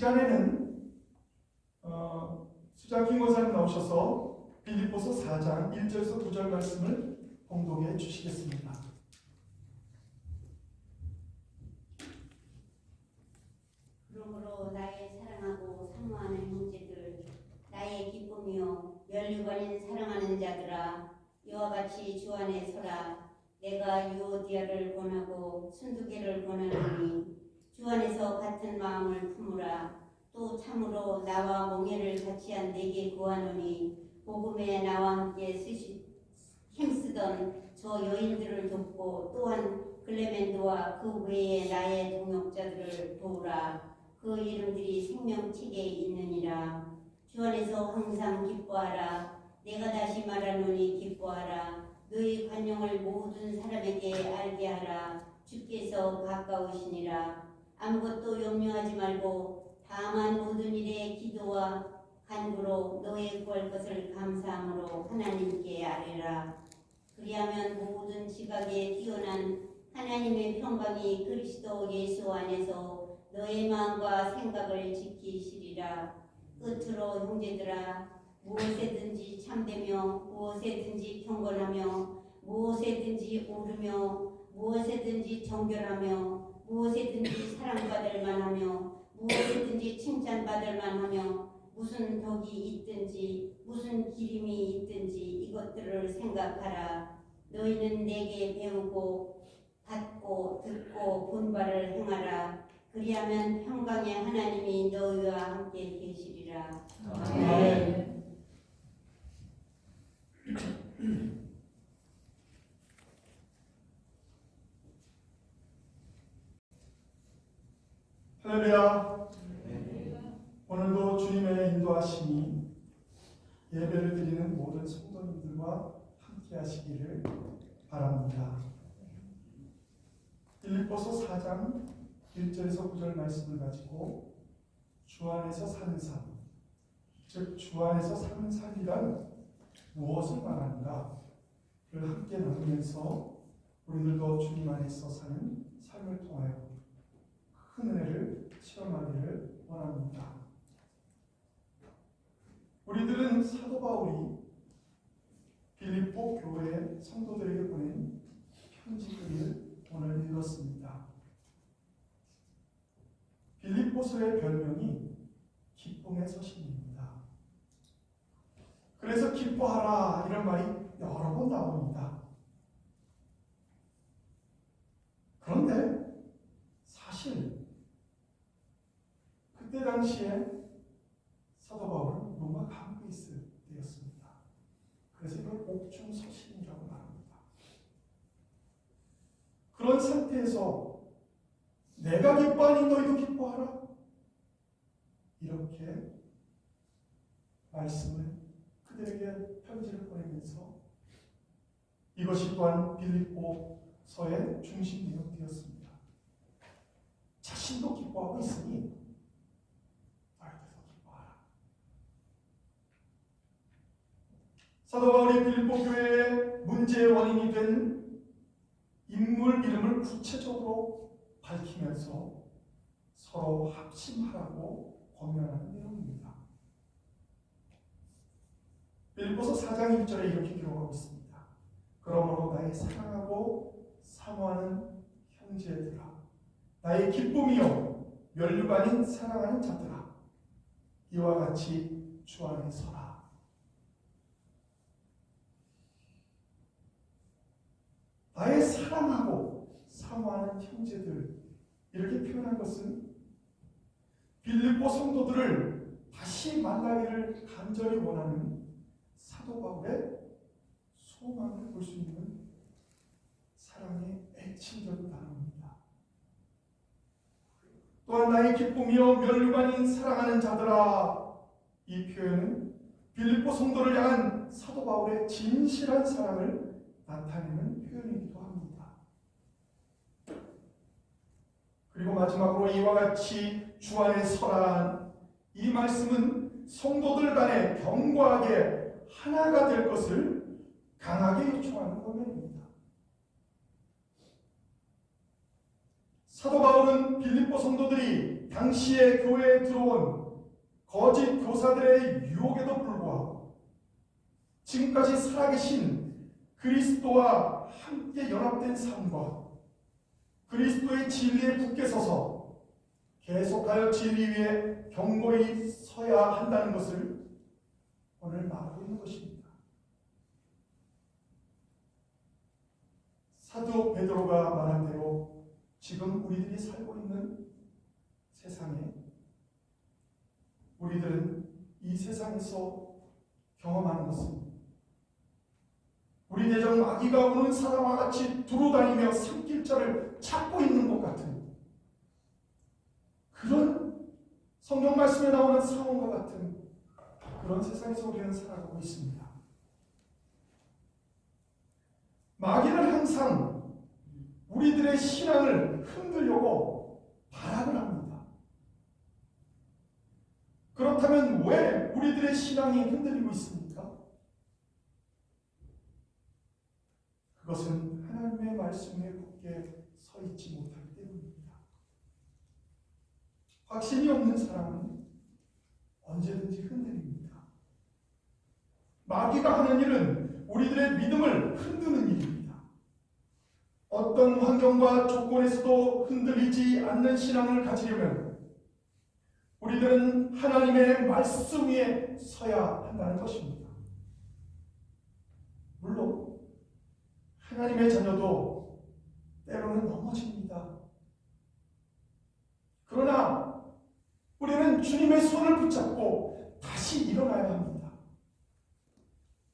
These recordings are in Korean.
시간에는 수장김 권사님 나오셔서 빌립보서 4장 1절에서 9절 말씀을 봉독해 주시겠습니다. 그러므로 나의 사랑하고 사모하는 형제들, 나의 기쁨이요 면류관인 사랑하는 자들아, 이와 같이 주 안에 서라. 내가 유오디아를 권하고 순두개를 권하노니 주 안에서 같은 마음을 품으라. 또 참으로 나와 몽해를 같이한 내게 구하노니 복음에 나와 함께 힘쓰던 저 여인들을 돕고 또한 클레멘도와 그 외에 나의 동역자들을 도우라. 그 이름들이 생명책에 있느니라. 주 안에서 항상 기뻐하라. 내가 다시 말하노니 기뻐하라. 너희 관용을 모든 사람에게 알게 하라. 주께서 가까우시니라. 아무것도 염려하지 말고 다만 모든 일에 기도와 간구로 너의 구할 것을 감사함으로 하나님께 아뢰라. 그리하면 모든 지각에 뛰어난 하나님의 평강이 그리스도 예수 안에서 너의 마음과 생각을 지키시리라. 끝으로 형제들아, 무엇에든지 참되며 무엇에든지 경건하며 무엇에든지 오르며 무엇에든지 정결하며 무엇에든지 사랑받을 만하며 무엇에든지 칭찬받을 만하며 무슨 덕이 있든지 무슨 기림이 있든지 이것들을 생각하라. 너희는 내게 배우고 받고 듣고 본 바를 행하라. 그리하면 평강의 하나님이 너희와 함께 계시리라. 아멘. 할렐루야. 오늘도 주님의 인도하심이 예배를 드리는 모든 성도님들과 함께 하시기를 바랍니다. 빌립보서 4장 1절에서 9절 말씀을 가지고 주 안에서 사는 삶, 즉 주 안에서 사는 삶이란 무엇을 말하는가를 함께 나누면서 우리들도 주님 안에서 사는 삶을 통하여 큰 은혜를 체험하기를 원합니다. 우리들은 사도 바울이 빌립보 교회 성도들에게 보낸 편지를 오늘 읽었습니다. 빌립보서의 별명이 기쁨의 서신입니다. 그래서 기뻐하라 이런 말이 여러 번 나옵니다. 그런데 사실 그때 당시에 사도 바울은 로마 감옥에 있을 때였습니다. 그래서 이걸 옥중서신이라고 말합니다. 그런 상태에서 내가 기뻐하니 너희도 기뻐하라 이렇게 말씀을 그들에게 편지를 보내면서 이것이 또한 빌립보서의 중심 내용이었습니다. 자신도 기뻐하고 있으니 너희들도 기뻐하라. 사도 바울이 빌립보 교회의 문제의 원인이 된 인물 이름을 구체적으로 밝히면서 서로 합심하라고 권면하는 내용입니다. 빌립보서 4장 1절에 이렇게 기록하고 있습니다. 그러므로 나의 사랑하고 사모하는 형제들아, 나의 기쁨이요 면류관인 사랑하는 자들아, 이와 같이 주 안에 서라. 나의 사랑하고 사모하는 형제들, 이렇게 표현한 것은 빌립보 성도들을 다시 만나기를 간절히 원하는 사도 바울의 소망을 볼 수 있는 사랑의 애칭적인 단어입니다. 또한 나의 기쁨이요 면류관인 사랑하는 자들아, 이 표현은 빌립보 성도를 향한 사도 바울의 진실한 사랑을 나타내는 표현이기도 합니다. 그리고 마지막으로 이와 같이 주 안에 서라, 이 말씀은 성도들 간에 견고하게 하나가 될 것을 강하게 요청하는 권면입니다. 사도 바울은 빌립보 성도들이 당시의 교회에 들어온 거짓 교사들의 유혹에도 불구하고 지금까지 살아계신 그리스도와 함께 연합된 삶과 그리스도의 진리에 굳게 서서 계속하여 진리 위에 견고히 서야 한다는 것을 오늘 말하고 있는 것입니다. 사도 베드로가 말한 대로 지금 우리들이 살고 있는 세상에 우리들은 이 세상에서 경험하는 것은 우리 내정 마귀가 우는 사람과 같이 두루다니며 산길자를 찾고 있는 것 같은 그런 성경 말씀에 나오는 상황과 같은 그런 세상에서 우리는 살아가고 있습니다. 마귀는 항상 우리들의 신앙을 흔들려고 발악을 합니다. 그렇다면 왜 우리들의 신앙이 흔들리고 있습니까? 그것은 하나님의 말씀에 굳게 서 있지 못하기 때문입니다. 확신이 없는 사람은 언제든지 흔들립니다. 마귀가 하는 일은 우리들의 믿음을 흔드는 일입니다. 어떤 환경과 조건에서도 흔들리지 않는 신앙을 가지려면 우리들은 하나님의 말씀 위에 서야 한다는 것입니다. 물론 하나님의 자녀도 때로는 넘어집니다. 그러나 우리는 주님의 손을 붙잡고 다시 일어나야 합니다.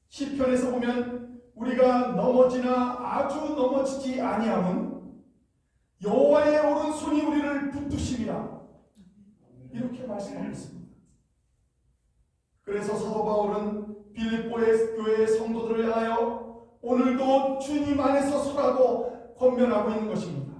시편에서 보면 우리가 넘어지나 아주 넘어지지 아니함은 여호와의 오른손이 우리를 붙드심이라 이렇게 말씀하고 있습니다. 그래서 사도 바울은 빌립보의 교회의 성도들을 향하여 오늘도 주님 안에서 서라고 권면하고 있는 것입니다.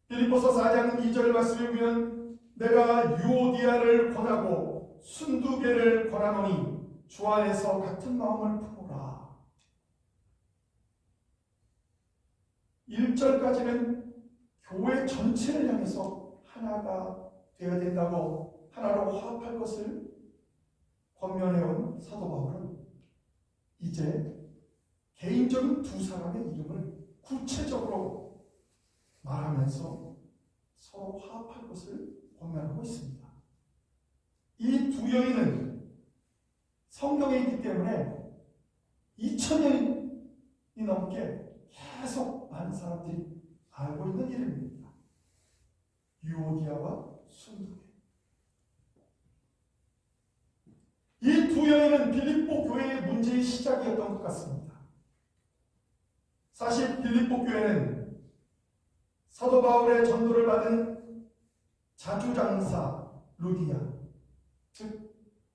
빌립보서 4장 2절 말씀에 보면 내가 유오디아를 권하고 순두개를 권하노니 주 안에서 같은 마음을 품으라. 1절까지는 교회 전체를 향해서 하나가 되어야 된다고 하나로 화합할 것을 권면해온 사도 바울은 이제 개인적인 두 사람의 이름을 구체적으로 말하면서 서로 화합할 것을 권면하고 있습니다. 이 두 여인은 성경에 있기 때문에 2000년이 넘게 계속 많은 사람들이 알고 있는 이름입니다. 유오디아와 순두개. 이 두 여인은 빌립보 교회의 문제의 시작이었던 것 같습니다. 사실 빌립보 교회는 사도 바울의 전도를 받은 자주장사 루디아, 즉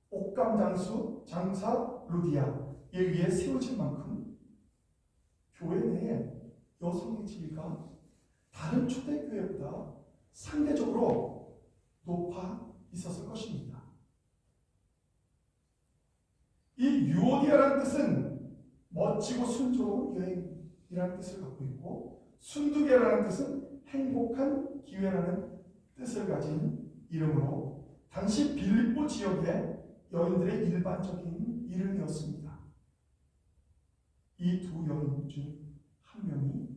옥감장수 장사 루디아에 의해 세워진 만큼 교회 내에 여성의 지위가 다른 초대교회보다 상대적으로 높아 있었을 것입니다. 이 유오디아라는 뜻은 멋지고 순조로운 여행이라는 뜻을 갖고 있고 순두개라는 뜻은 행복한 기회라는 뜻을 가진 이름으로 당시 빌립보 지역의 여인들의 일반적인 이름이었습니다. 이 두 여인 중 한 명이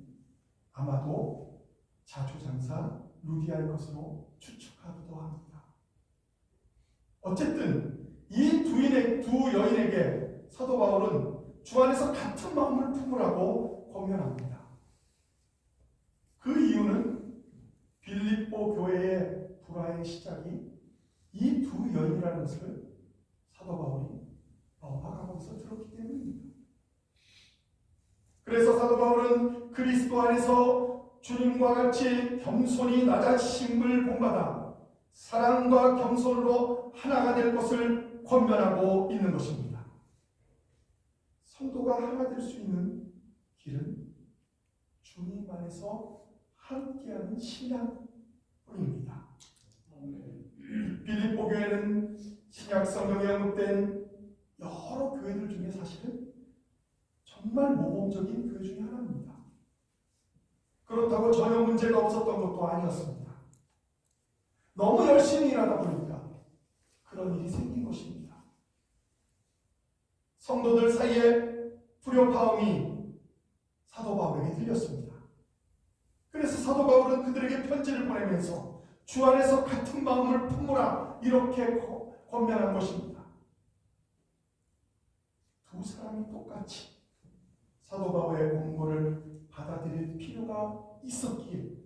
아마도 자주장사 루디아일 것으로 추측하기도 합니다. 어쨌든 이 두 여인에게 사도 바울은 주 안에서 같은 마음을 품으라고 권면합니다. 그 이유는 빌립보 교회의 불화의 시작이 이 두 여인이라는 것을 사도 바울이 파악하고서 들었기 때문입니다. 그래서 사도 바울은 그리스도 안에서 주님과 같이 겸손히 낮아심을 본받아 사랑과 겸손으로 하나가 될 것을 권면하고 있는 것입니다. 성도가 하나 될 수 있는 길은 주님 안에서 함께하는 신앙뿐입니다. 빌립보 교회는 신약 성경에 언급된 여러 교회들 중에 사실은 정말 모범적인 교회 중에 하나입니다. 그렇다고 전혀 문제가 없었던 것도 아니었습니다. 너무 열심히 일하다 보니까 그런 일이 생긴 것입니다. 성도들 사이에 불협화음이 사도 바울에게 들렸습니다. 그래서 사도 바울은 그들에게 편지를 보내면서 주 안에서 같은 마음을 품으라 이렇게 권면한 것입니다. 두 사람이 똑같이 사도 바울의 권고를 받아들일 필요가 있었기에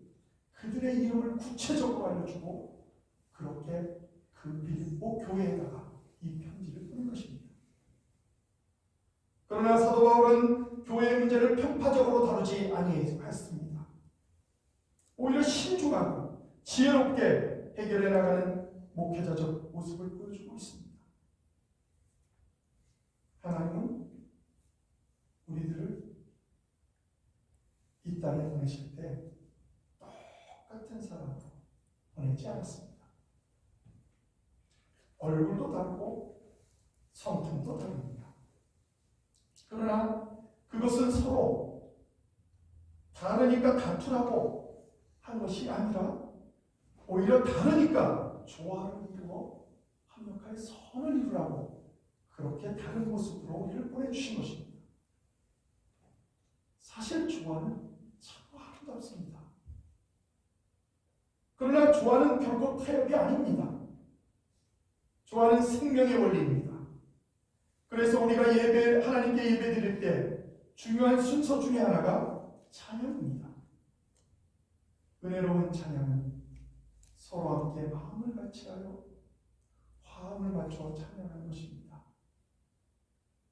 그들의 이름을 구체적으로 알려주고 그렇게 그 빌립보 교회에다가 이 편지를 보낸 것입니다. 그러나 사도 바울은 교회의 문제를 편파적으로 다루지 아니했습니다. 오히려 신중하고 지혜롭게 해결해 나가는 목회자적 모습을 보여주고 있습니다. 하나님은 우리들을 이 땅에 보내실 때 똑같은 사람으로 보내지 않았습니다. 얼굴도 다르고 성품도 다릅니다. 그러나 그것은 서로 다르니까 다투라고 한 것이 아니라 오히려 다르니까 조화를 이루어 합력하여 선을 이루라고 그렇게 다른 모습으로 우리를 보내주신 것입니다. 사실 조화는 참 아름답습니다. 그러나 조화는 결코 타협이 아닙니다. 조화는 생명의 원리입니다. 그래서 우리가 하나님께 예배 드릴 때 중요한 순서 중에 하나가 찬양입니다. 은혜로운 찬양은 서로 함께 마음을 같이하여 화음을 맞춰 찬양하는 것입니다.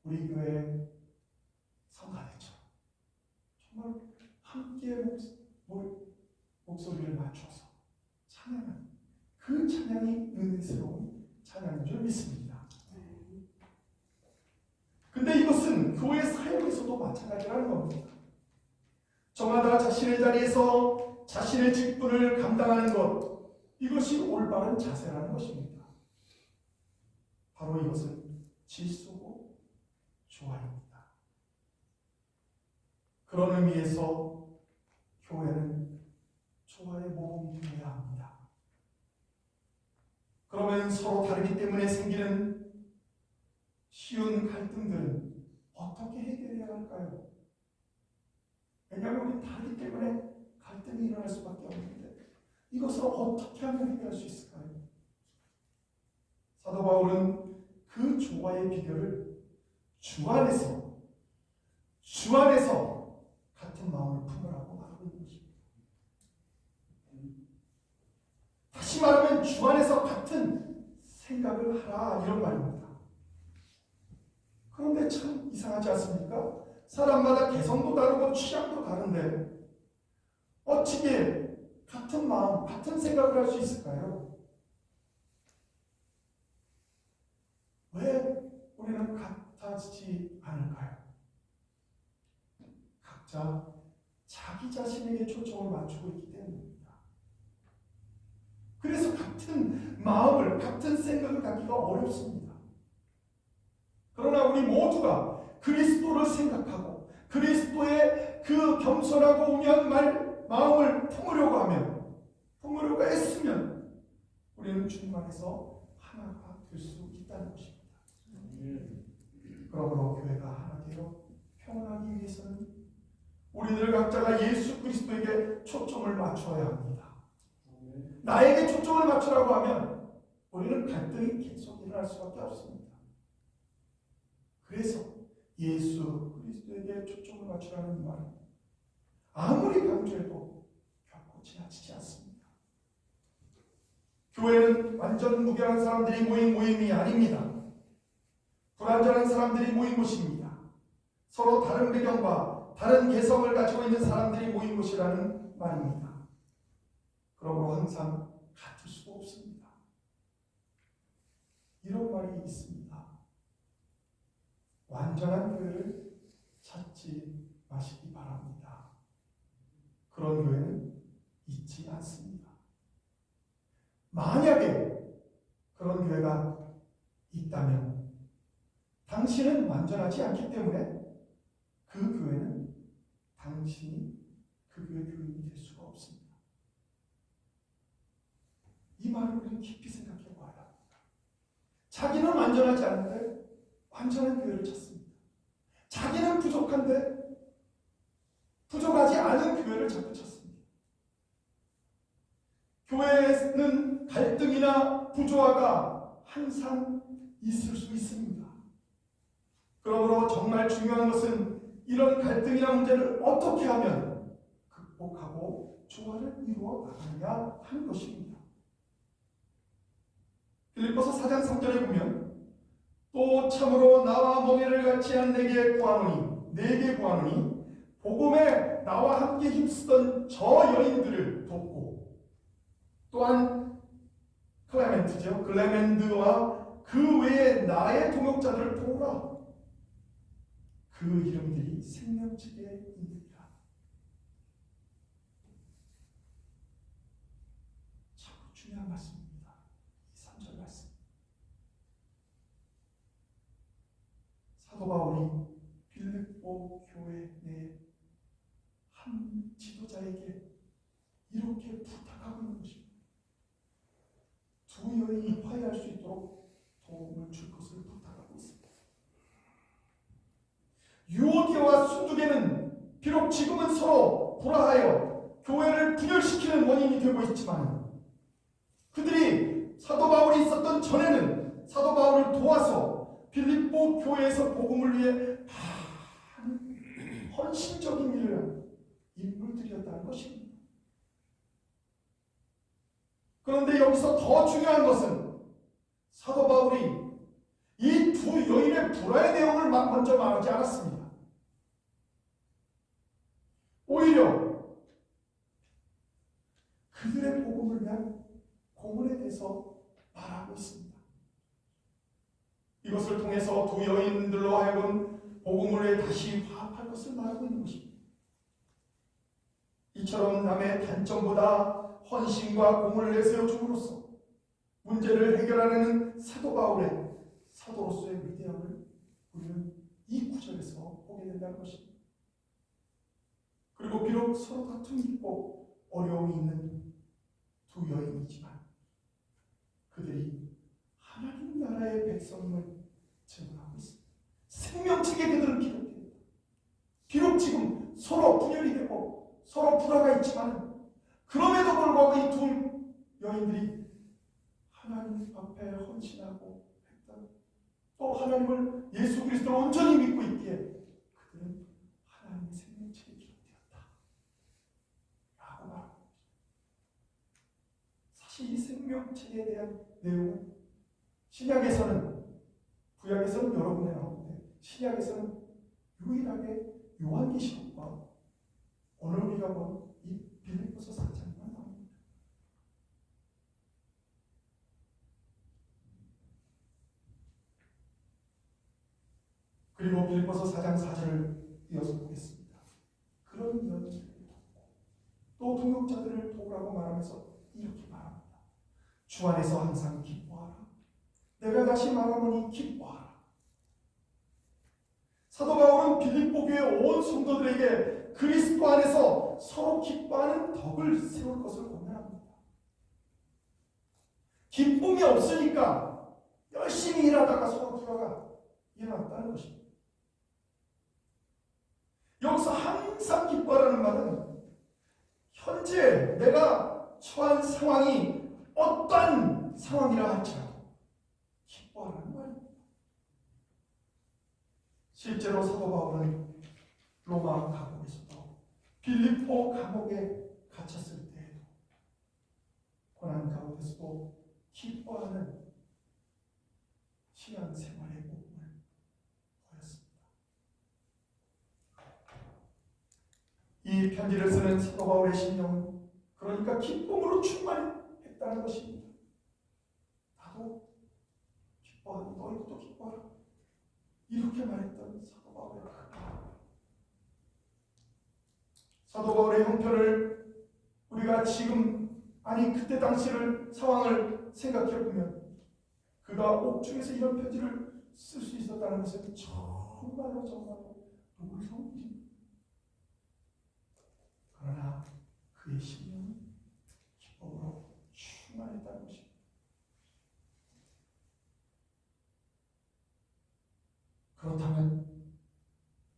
우리 교회 성가대처럼 정말 함께 목소리를 맞춰서 찬양하는 그 찬양이 은혜스러운 찬양인 줄 믿습니다. 근데 이것은 교회 사역에서도 마찬가지라는 겁니다. 저마다 자신의 자리에서 자신의 직분을 감당하는 것, 이것이 올바른 자세라는 것입니다. 바로 이것은 질서고 조화입니다. 그런 의미에서 교회는 조화의 모범이 되어야 합니다. 그러면 서로 다르기 때문에 생기는 쉬운 갈등들은 어떻게 해결해야 할까요? 왜냐하면 우리 다르기 때문에 갈등이 일어날 수밖에 없는데 이것을 어떻게 하면 해결할 수 있을까요? 사도 바울은 그 조화의 비결을 주 안에서 같은 마음을 품으라고 말하고 있는 것입니다. 다시 말하면 주 안에서 같은 생각을 하라 이런 말입니다. 그런데 참 이상하지 않습니까? 사람마다 개성도 다르고 취향도 다른데 어찌게 같은 마음, 같은 생각을 할 수 있을까요? 왜 우리는 같아지지 않을까요? 각자 자기 자신에게 초점을 맞추고 있기 때문입니다. 그래서 같은 마음을, 같은 생각을 갖기가 어렵습니다. 그러나 우리 모두가 그리스도를 생각하고 그리스도의 그 겸손하고 우매한 마음을 품으려고 애쓰면 우리는 주님 안에서 하나가 될 수 있다는 것입니다. 그러므로 교회가 하나 되어 평안하기 위해서는 우리들 각자가 예수 그리스도에게 초점을 맞춰야 합니다. 나에게 초점을 맞추라고 하면 우리는 갈등이 계속 일어날 수밖에 없습니다. 그래서 예수 그리스도에게 초점을 맞추라는 이 말은 아무리 강조해도 결코 지나치지 않습니다. 교회는 완전 무결한 사람들이 모인 모임이 아닙니다. 불완전한 사람들이 모인 곳입니다. 서로 다른 배경과 다른 개성을 가지고 있는 사람들이 모인 곳이라는 말입니다. 그러므로 항상 같을 수가 없습니다. 이런 말이 있습니다. 완전한 교회를 찾지 마시기 바랍니다. 그런 교회는 있지 않습니다. 만약에 그런 교회가 있다면 당신은 완전하지 않기 때문에 그 교회는 당신이 그 교회 교인이 없습니다. 이 말을 우리는 깊이 생각해 봐야 합니다. 자기는 완전하지 않은데 완전한 교회를 찾습니다. 자기는 부족한데 부족하지 않은 교회를 자꾸 찾습니다. 교회에는 갈등이나 부조화가 항상 있을 수 있습니다. 그러므로 정말 중요한 것은 이런 갈등이나 문제를 어떻게 하면 극복하고 조화를 이루어 나가느냐 하는 것입니다. 빌립보서 4장 3절에 보면 또 참으로 나와 멍에를 같이 한 내게 구하노니 복음에 나와 함께 힘쓰던 저 여인들을 돕고 또한 클레멘드와 그 외에 나의 동역자들을 도우라. 그 이름들이 생명책에 있느니라. 참 중요한 말씀입니다. 이 3절 말씀. 사도 바울이 빌립보 교회 내 한 지도자에게 이렇게 부탁하고 있는 것입니다. 두 여인이 화해할 수 있도록 도움을 줄 것을 부탁하고 있습니다. 유오디아와 순두개는 비록 지금은 서로 불화하여 교회를 분열시키는 원인이 되고 있지만 그들이 사도 바울이 있었던 전에는 사도 바울을 도와서 빌립보 교회에서 복음을 위해 많은 헌신적인 일을 한 인물들이었다는 것입니다. 그런데 여기서 더 중요한 것은 사도 바울이 이 두 여인의 불화의 내용을 먼저 말하지 않았습니다. 오히려 그들의 복음을 위한 고문에 대해서 말하고 있습니다. 이것을 통해서 두 여인들로 하여금 복음을 위해 다시 화합할 것을 말하고 있는 것입니다. 이처럼 남의 단점보다 헌신과 공을 내세워 줌으로써 문제를 해결하려는 사도 바울의 사도로서의 위대함을 우리는 이 구절에서 보게 된다는 것입니다. 그리고 비록 서로 다툼이 있고 어려움이 있는 두 여인이지만 그들이 하나님 나라의 백성임을 증언하고 있습니다. 생명책에 그들은 기록되어 있다. 비록 지금 서로 분열이 되고 서로 불화가 있지만 그럼에도 불구하고 이 두 여인들이 하나님 앞에 헌신하고 했다. 또 하나님을 예수 그리스도를 온전히 믿고 있기에 그들은 하나님의 생명책에 기록되었다 라고 말합니다. 사실 이 생명책에 대한 내용은 신약에서는 구약에서는 여러 군데 나오는데 신약에서는 유일하게 요한계시록과 오늘 우리가 본 이 빌립보서 4장만 나옵니다. 그리고 빌립보서 4장 4절을 이어서 보겠습니다. 그런 여인들을 돕고 또 동역자들을 도우라고 말하면서 이렇게 말합니다. 주 안에서 항상 기뻐하라. 내가 다시 말하노니 기뻐하라. 사도 바울은 빌립보 교회 온 성도들에게 그리스도 안에서 서로 기뻐하는 덕을 세울 것을 권면합니다. 기쁨이 없으니까 열심히 일하다가 서로 불화가 일어났다는 것입니다. 여기서 항상 기뻐하라는 말은 현재 내가 처한 상황이 어떠한 상황이라 할지라도 기뻐하라는 말입니다. 실제로 사도 바울은 로마 감옥에서도 빌립보 감옥에 갇혔을 때에도 고난 가운데서도 기뻐하는 신앙생활의 모습을 보였습니다. 이 편지를 쓰는 사도 바울의 심령은 그러니까 기쁨으로 충만했다는 것입니다. 나도 기뻐하니 너희도 또 기뻐하라. 이렇게 말했던 사도 바울의 사도 바울의 형편을 우리가 지금 아니 그때 당시를 상황을 생각해 보면 그가 옥중에서 이런 편지를 쓸 수 있었다는 것은 정말로 놀라운 일입니다. 그러나 그의 그의 심령은 기쁨으로 충만했다는 것입니다. 그렇다면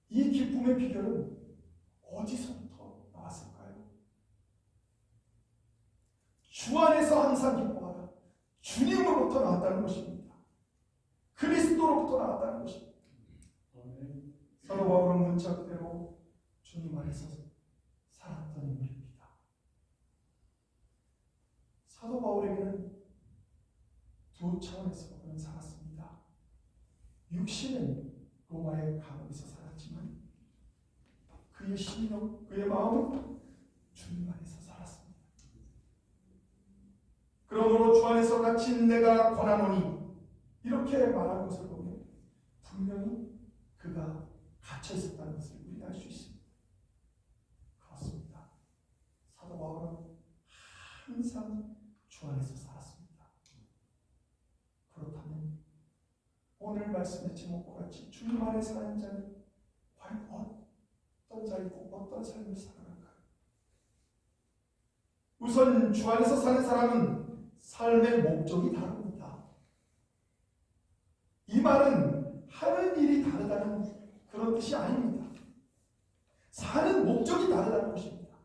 이 기쁨의 비결은 어디서부터 나왔을까요? 주 안에서 항상 기뻐하라. 주님으로부터 나왔다는 것입니다. 그리스도로부터 나왔다는 것입니다. 사도 바울은 문자 그대로 주님 안에서 살았던 인물입니다. 사도 바울에게는 두 차원에서 그는 살았습니다. 육신은 로마의 감옥에서 살았지만 그의 심령, 그의 마음은 주님 안에서 살았습니다. 그러므로 주 안에서 갇힌 내가 권하노니 이렇게 말한 것을 보면 분명히 그가 갇혀 있었다는 것을 우리가 알 수 있습니다. 그렇습니다. 사도 바울은 항상 주 안에서 살았습니다. 그렇다면 오늘 말씀의 제목과 같이 주님 안에 사는 자는 과연 어떤 자이고 어떤 삶을 살아갈까요? 우선 주 안에서 사는 사람은 삶의 목적이 다릅니다. 이 말은 하는 일이 다르다는 그런 뜻이 아닙니다. 사는 목적이 다르다는 것입니다.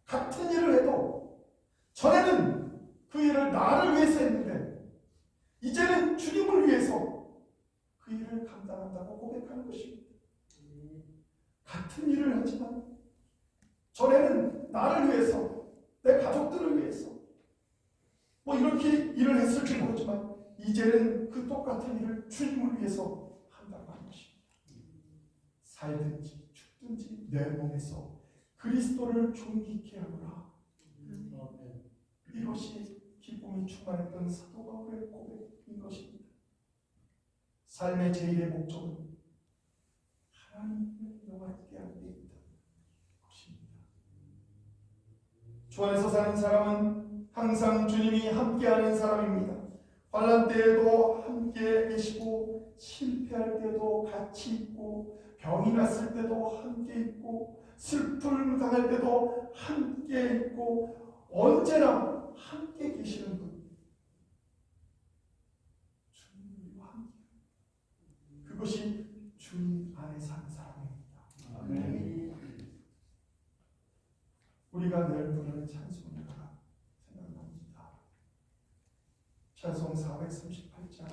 같은 일을 해도 전에는 그 일을 나를 위해서 했는데 이제는 주님을 위해서 그 일을 감당한다고 고백하는 것입니다. 같은 일을 하지만 전에는 나를 위해서, 내 가족들을 위해서 뭐 이렇게 일을 했을지 모르지만 이제는 그 똑같은 일을 주님을 위해서 한다고 하는 것입니다. 살든지 죽든지 내 몸에서 그리스도를 존귀케 하노라. 이것이 기쁨이 충만했던 사도 바울의 고백인 것입니다. 삶의 제1의 목적은 하나님을 영화롭게 하는 데 있다. 것입니다. 주 안에서 사는 사람은 항상 주님이 함께하는 사람입니다. 환난 때에도 함께 계시고 실패할 때도 같이 있고 병이 났을 때도 함께 있고 슬픔을 당할 때도 함께 있고 언제나 함께 계시는 분, 주님과 함께. 그것이 주님 안에 사는 사람입니다. 아멘. 우리가 늘 부르는 찬송을 생각납니다. 찬송 438장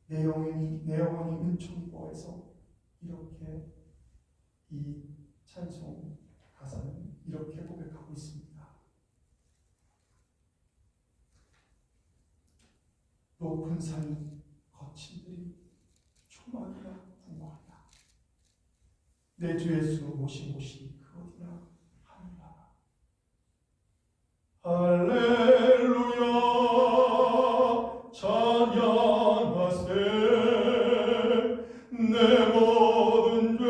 내 영혼이 은총이고에서 이렇게 이 찬송 가사는 이렇게 고백하고 있습니다. 높은 산이 거친 들이 초막이나 궁궐이나 내 주 예수 모시모시 그 어디나 하늘나라. 할렐루야 찬양하세 내 모든 죄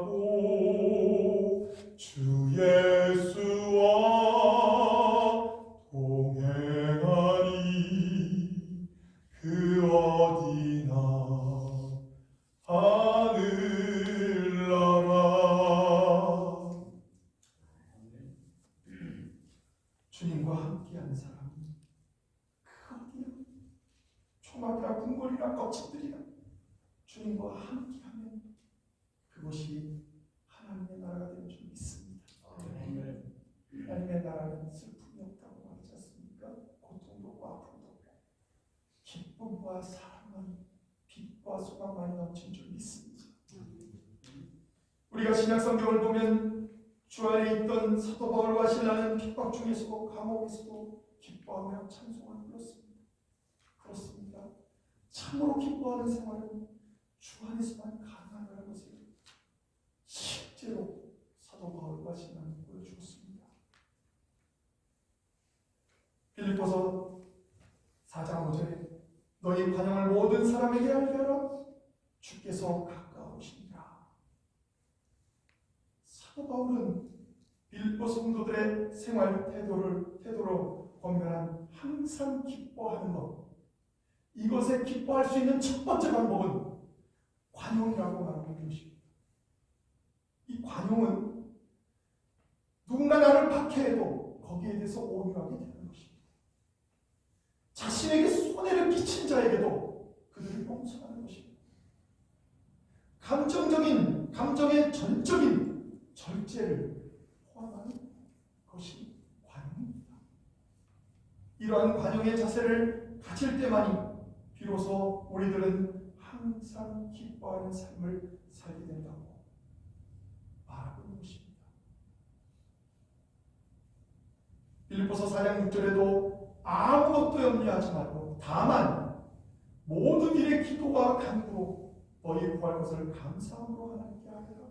사함받고 주 예수와 동행하니 그 어디나 하늘나라. 주님과 함께하는 사람은 그 어디나 초막이나 궁궐이나 거칠들이나 주님과 함께하면 그것이 하나님의 나라가 되는 줄 믿습니다. 하나님의 나라는 슬픔이 없다고 말하지 않습니까? 고통도 없고 아픔도 없고 기쁨과 사랑만, 빛과 소망만이 넘친 줄 믿습니다. 우리가 신약 성경을 보면 주 안에 있던 사도 바울과 실라는 핍박 중에서도 감옥에서도 기뻐하며 찬송을 불렀습니다. 그렇습니다. 참으로 기뻐하는 생활은 주 안에서만 가능하다는 것을 실제로 사도 바울과 신라는 보여주었습니다. 빌립보서 4장 5절에 너희 환영을 모든 사람에게 알게 하라. 주께서 가까우시니라. 사도 바울은 빌립보 성도들의 생활 태도로 보면 항상 기뻐하는 것, 이것에 기뻐할 수 있는 첫 번째 방법은 관용이라고 말하는 것입니다. 이 관용은 어떻게 해도 거기에 대해서 온유하게 되는 것입니다. 자신에게 손해를 끼친 자에게도 그들을 용서하는 것입니다. 감정의 전적인 절제를 포함하는 것이 관용입니다. 이러한 관용의 자세를 가질 때만이 비로소 우리들은 항상 기뻐하는 삶을 살게 된다고 말하고 있는 것입니다. 빌립보서 4장 6절에도 아무것도 염려하지 말고 다만 모든 일에 기도와 간구로 너희 구할 것을 감사함으로 하나님께 하리라.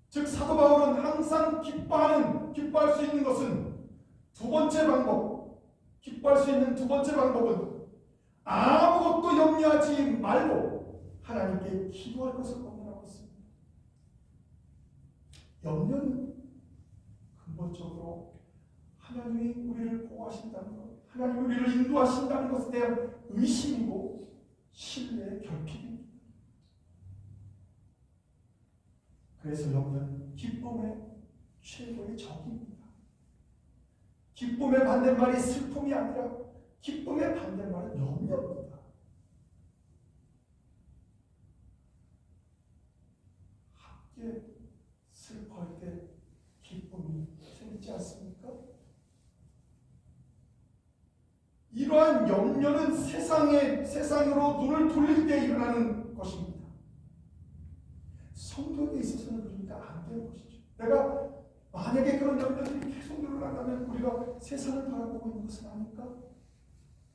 즉 사도 바울은 항상 기뻐할 수 있는 것은 기뻐할 수 있는 두 번째 방법은 아무것도 염려하지 말고 하나님께 기도할 것을 권면하고 있습니다. 염려는 근본적으로 하나님이 우리를 보호하신다는 것, 하나님이 우리를 인도하신다는 것에 대한 의심이고 신뢰의 결핍입니다. 그래서 염려는 기쁨의 최고의 적입니다. 기쁨의 반대말이 슬픔이 아니라 기쁨의 반대말은 염려입니다. 함께 슬퍼할 때 기쁨이 생기지 않습니까? 이러한 염려는 세상으로 눈을 돌릴 때 일어나는 것입니다. 성도에게 있어서는 그러니까 안 되는 것이죠. 내가 만약에 그런 염려들이 계속 늘어난다면 우리가 세상을 바라보고 있는 것은 아닐까?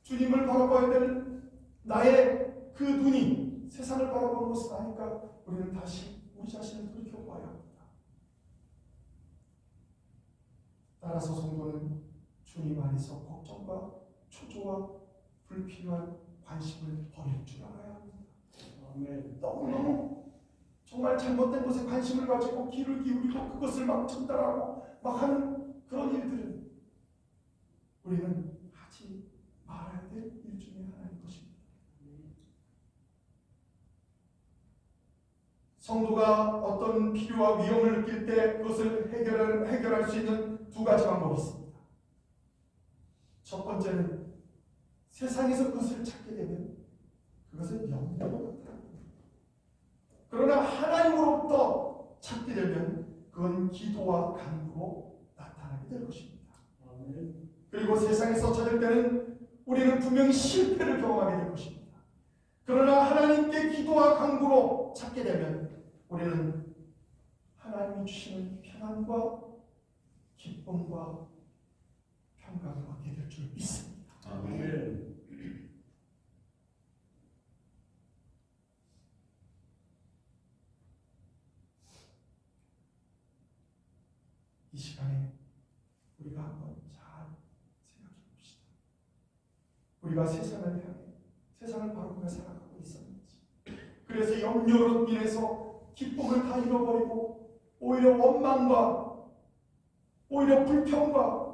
주님을 바라봐야 될 나의 그 눈이 세상을 바라보는 것은 아닐까? 우리는 다시 우리 자신을 돌이켜봐야 합니다. 따라서 성도는 주님 안에서 걱정과 초조와 불필요한 관심을 버릴 줄 알아야 합니다. 너무너무 정말 잘못된 것에 관심을 가지고 귀를 기울이고 그것을 막 전달하고 막 하는 그런 일들은 우리는 하지 말아야 될 일 중에 하나인 것입니다. 성도가 어떤 필요와 위험을 느낄 때 그것을 해결할 수 있는 두 가지 방법이 있습니다. 첫 번째는 세상에서 그것을 찾게 되면 그것은 염려로 나타납니다. 그러나 하나님으로부터 찾게 되면 그건 기도와 간구로 나타나게 될 것입니다. 그리고 세상에서 찾을 때는 우리는 분명히 실패를 경험하게 될 것입니다. 그러나 하나님께 기도와 간구로 찾게 되면 우리는 하나님이 주시는 평안과 기쁨과 평강을 얻게 될 줄 믿습니다. 아멘. 이 시간에 우리가 한번 잘 생각해 봅시다. 우리가 세상을 바라보며 살아가고 있었는지, 그래서 염려로 인해서 기쁨을 다 잃어버리고 오히려 원망과 오히려 불평과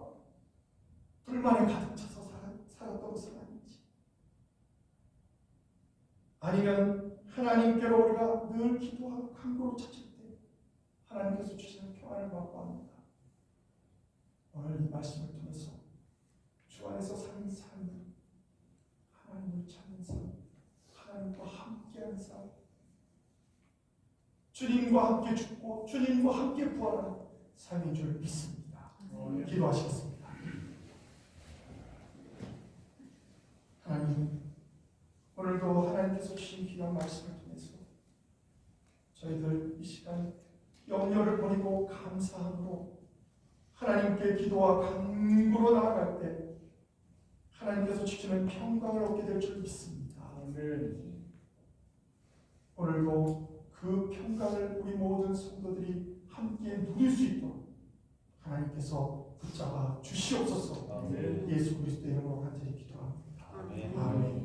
불만에 가득 차서 살았던 것은 아닌지, 아니면 하나님께로 우리가 늘 기도하고 간구로 찾을 때 하나님께서 주시는 평안을 맛보합니다. 오늘 이 말씀을 통해서 주 안에서 사는 삶은 하나님을 찾는 삶, 하나님과 함께하는 삶, 주님과 함께 죽고 주님과 함께 부활하는 삶인 줄 믿습니다. 기도하시겠습니다. 하나님, 오늘도 하나님께서 주신 귀한 말씀을 통해서 저희들 이 시간 염려를 버리고 감사함으로 하나님께 기도와 간구로 나아갈 때 하나님께서 주시는 평강을 얻게 될 줄 믿습니다. 오늘도 그 평강을 우리 모든 성도들이 함께 누릴 수 있도록 하나님께서 붙잡아 주시옵소서. 예수 그리스도의 이름으로 간절히 기도합니다. 아멘.